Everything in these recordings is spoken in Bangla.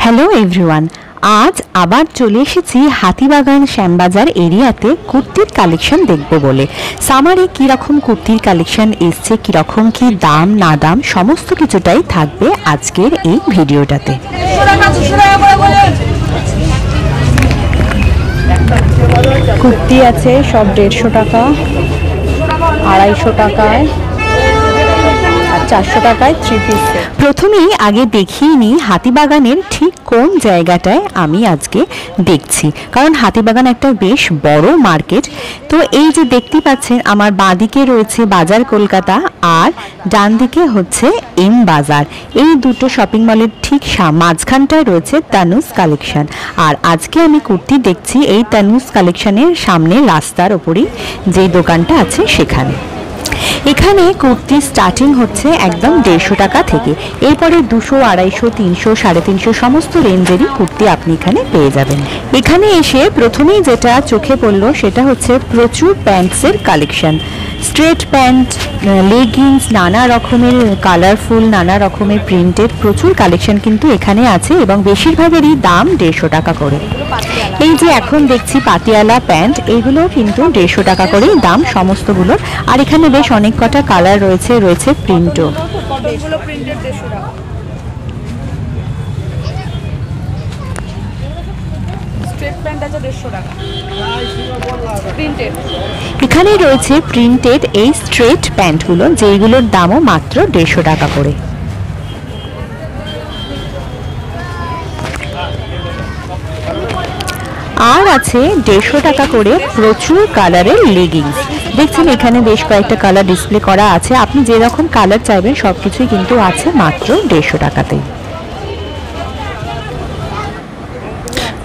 হ্যালো এভরিওয়ান, আজ আবার চলে এসেছি হাতিবাগান শ্যামবাজার এরিয়াতে কুর্তির কালেকশন দেখব বলে। সামারে কীরকম কুর্তির কালেকশন এসছে, কীরকম কী দাম না দাম সমস্ত কিছুটাই থাকবে আজকের এই ভিডিওটাতে। কুর্তি আছে সব 150 টাকা, 250 টাকায়, 400 টাকায় 3 পিস। প্রথমেই আগে দেখিয়ে নিই হাতিবাগানের ঠিক কোন জায়গাটায় আমি আজকে দেখছি, কারণ হাতিবাগান একটা বেশ বড় মার্কেট। তো এই যে দেখতে পাচ্ছেন আমার বাঁদিকে রয়েছে বাজার কলকাতা আর ডান দিকে হচ্ছে এম বাজার। এই দুটো শপিং মলের ঠিক মাঝখানটায় রয়েছে তানুজ কালেকশন। আর আজকে আমি কুর্তি দেখছি এই তানুজ কালেকশনের সামনে রাস্তার ওপরেই যে দোকানটা আছে সেখানে। এখানে কুর্তি স্টার্টিং হচ্ছে একদম 150 টাকা থেকে, এরপরে 200, 250, 300, 350 সমস্ত রেঞ্জেরই কুর্তি আপনি এখানে পেয়ে যাবেন। এখানে এসে প্রথমেই যেটা চোখে পড়লো সেটা হচ্ছে প্রচুর প্যান্টসের কালেকশন। স্ট্রেট প্যান্ট, লেগিংস, নানা রকমের কালারফুল, নানা রকমের প্রিন্টেড প্রচুর কালেকশন কিন্তু এখানে আছে এবং বেশিরভাগেরই দাম 150 টাকা করে। এই যে এখন দেখছি পাটিয়ালা প্যান্ট, এইগুলো কিন্তু 150 টাকা করেই দাম সমস্তগুলোর। আর এখানে বেশ অনেক কটা কালার রয়েছে, রয়েছে প্রিন্টও। এখানে রয়েছে প্রিন্টেড এই স্ট্রেট প্যান্টগুলো, যেগুলোর দামও মাত্র 150 টাকা করে। আর আছে 150 টাকা করে প্রচুর কালারের লেগিংস। দেখছেন এখানে বেশ কয়েকটা কালার ডিসপ্লে করা আছে, আপনি যেরকম কালার চাইবেন সবকিছুই কিন্তু আছে মাত্র 150 টাকাতেই।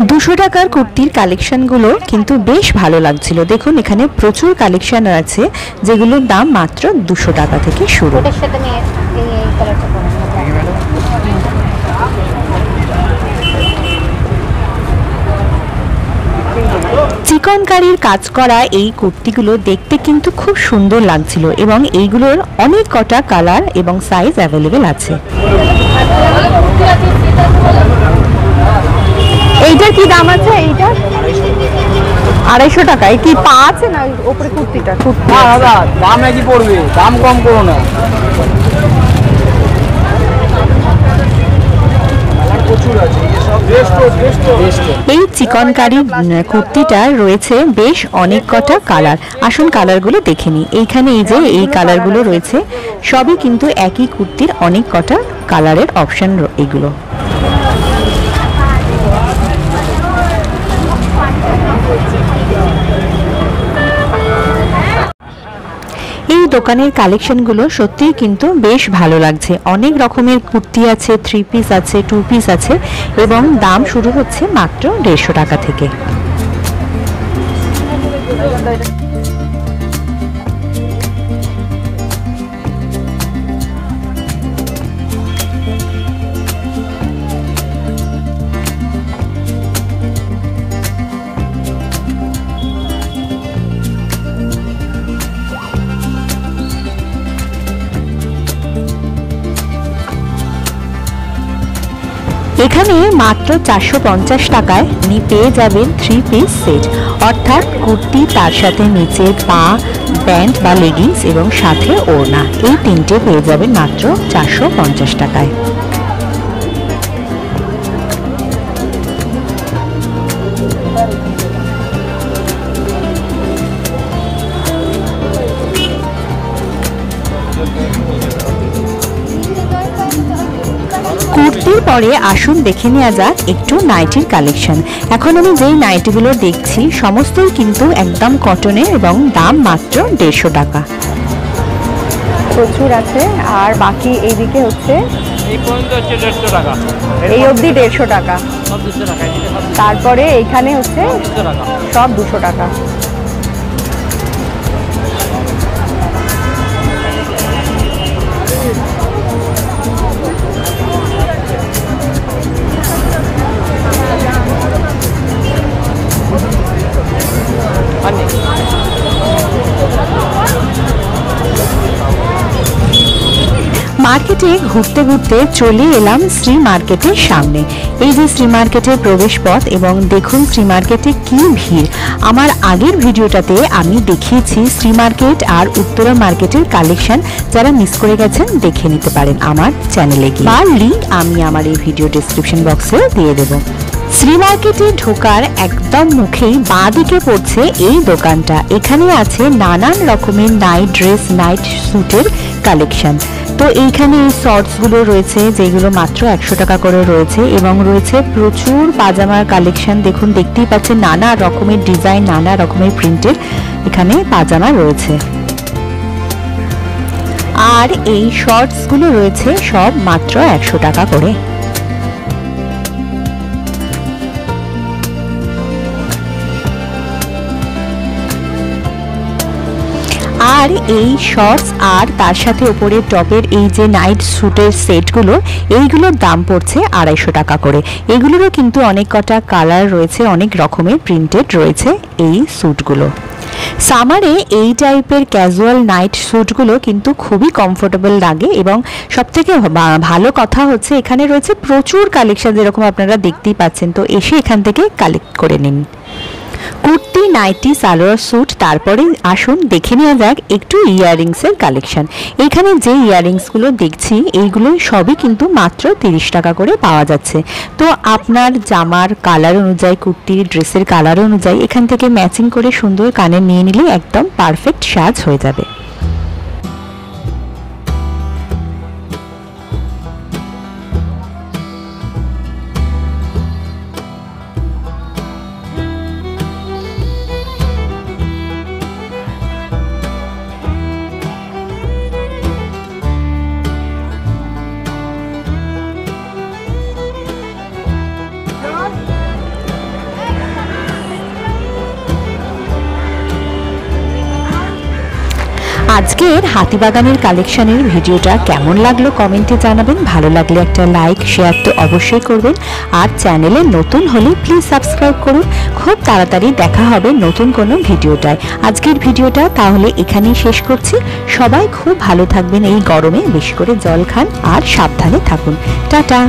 200 টাকার কুর্তির কালেকশনগুলো কিন্তু বেশ ভালো লাগছিল। দেখুন এখানে প্রচুর কালেকশন আছে যেগুলোর দাম মাত্র 200 টাকা থেকে শুরু। চিকনকারির কাজ করা এই কুর্তিগুলো দেখতে কিন্তু খুব সুন্দর লাগছিল এবং এইগুলোর অনেক কটা কালার এবং সাইজ অ্যাভেলেবেল আছে। এইটার কি দাম আছে? এইটার 250 টাকা। এই কি পা আছে না উপরে কুর্তিটা? দাদা দাম একই পড়বে, দাম কম করো না। এই চিকনকারি কুর্তিটা রয়েছে বেশ অনেক কটা কালার। আসুন কালারগুলো দেখে নিই। এইখানে এই যে এই কালারগুলো রয়েছে সবই কিন্তু একই কুর্তির অনেক কটা কালারের অপশন এগুলো। এই দোকানের কালেকশনগুলো সত্যিই কিন্তু বেশ ভালো লাগছে। অনেক রকমের কুর্তি আছে, 3 পিস আছে, 2 পিস আছে এবং দাম শুরু হচ্ছে মাত্র 150 টাকা থেকে। এখানে মাত্র 450 টাকায় আপনি পেয়ে যাবেন 3 পিস সেট, অর্থাৎ কুর্তি তার সাথে নিচে পা, প্যান্ট বা লেগিংস এবং সাথে ওড়না, এই তিনটে পেয়ে যাবেন মাত্র 450 টাকায়। কুর্তির পরে আসুন দেখে নেওয়া যাক একটু নাইটির কালেকশন। এখন আমি যেই নাইটিগুলো দেখছি সমস্তই কিন্তু একদম কটনের এবং দাম মাত্র 150 টাকা। প্রচুর আছে আর বাকি এইদিকে হচ্ছে এই অবধি 150 টাকা, তারপরে এইখানে হচ্ছে সব 200 টাকা। মার্কেট হেঁটে ঘুরতে ঘুরতে চলে এলাম শ্রী মার্কেটের সামনে। এই যে শ্রী মার্কেটের প্রবেশ পথ, এবং দেখুন শ্রী মার্কেটে কি ভিড়। আমার আগের ভিডিওটাতে আমি দেখিয়েছি শ্রী মার্কেট আর উত্তরা মার্কেটের কালেকশন, যারা মিস করে গেছেন দেখে নিতে পারেন আমার চ্যানেলে গিয়ে, বা লিঙ্ক আমি আমার এই ভিডিও ডেসক্রিপশন বক্সে দিয়ে দেবো। শ্রী মার্কেটে ঢোকার একদম মুখেই বাঁ দিকে পড়ছে এই দোকানটা। এখানে আছে নানান রকমের নাইট ড্রেস, নাইট স্যুটের কালেকশন। তো এইখানে এই শর্টসগুলো রয়েছে, যেগুলো মাত্র 100 টাকা করে রয়েছে, এবং রয়েছে প্রচুর পাজামার কালেকশন। দেখুন, দেখতেই পাচ্ছেন নানা রকমের ডিজাইন, নানা রকমের প্রিন্টের এখানে পাজামা রয়েছে। আর এই শর্টসগুলো রয়েছে সব মাত্র 100 টাকা করে। আর এই শর্টস আর তার সাথে উপরে টপের এই যে নাইট স্যুটের সেটগুলো, এইগুলোর দাম পড়ছে 250 টাকা করে। এগুলোরও কিন্তু অনেক কটা কালার রয়েছে, অনেক রকমের প্রিন্টেড রয়েছে এই স্যুটগুলো। সামারে এই টাইপের ক্যাজুয়াল নাইট স্যুটগুলো কিন্তু খুবই কমফোর্টেবল লাগে, এবং সবথেকে ভালো কথা হচ্ছে এখানে রয়েছে প্রচুর কালেকশন, যেরকম আপনারা দেখতেই পাচ্ছেন। তো এসে এখান থেকে কালেক্ট করে নিন কুর্তি, নাইটি, সালোয়ার স্যুট। তারপরে আসুন দেখে নেওয়া যাক একটু ইয়াররিংসের কালেকশন। এখানে যে ইয়াররিংসগুলো দেখছি এইগুলো সবই কিন্তু মাত্র 30 টাকা করে পাওয়া যাচ্ছে। তো আপনার জামার কালার অনুযায়ী, কুর্তির ড্রেসের কালার অনুযায়ী এখান থেকে ম্যাচিং করে সুন্দর কানে নিয়ে নিলে একদম পারফেক্ট সাজ হয়ে যাবে। আজকের হাতিবাগানের কালেকশনের ভিডিওটা কেমন লাগলো কমেন্টে জানাবেন। ভালো লাগলে একটা লাইক, শেয়ার তো অবশ্যই করবেন, আর চ্যানেলে নতুন হলে প্লিজ সাবস্ক্রাইব করুন। খুব তাড়াতাড়ি দেখা হবে নতুন কোনো ভিডিওটায়। আজকের ভিডিওটা তাহলে এখানেই শেষ করছি। সবাই খুব ভালো থাকবেন এই গরমে, বেশি করে জল খান আর সাবধানে থাকুন। টাটা।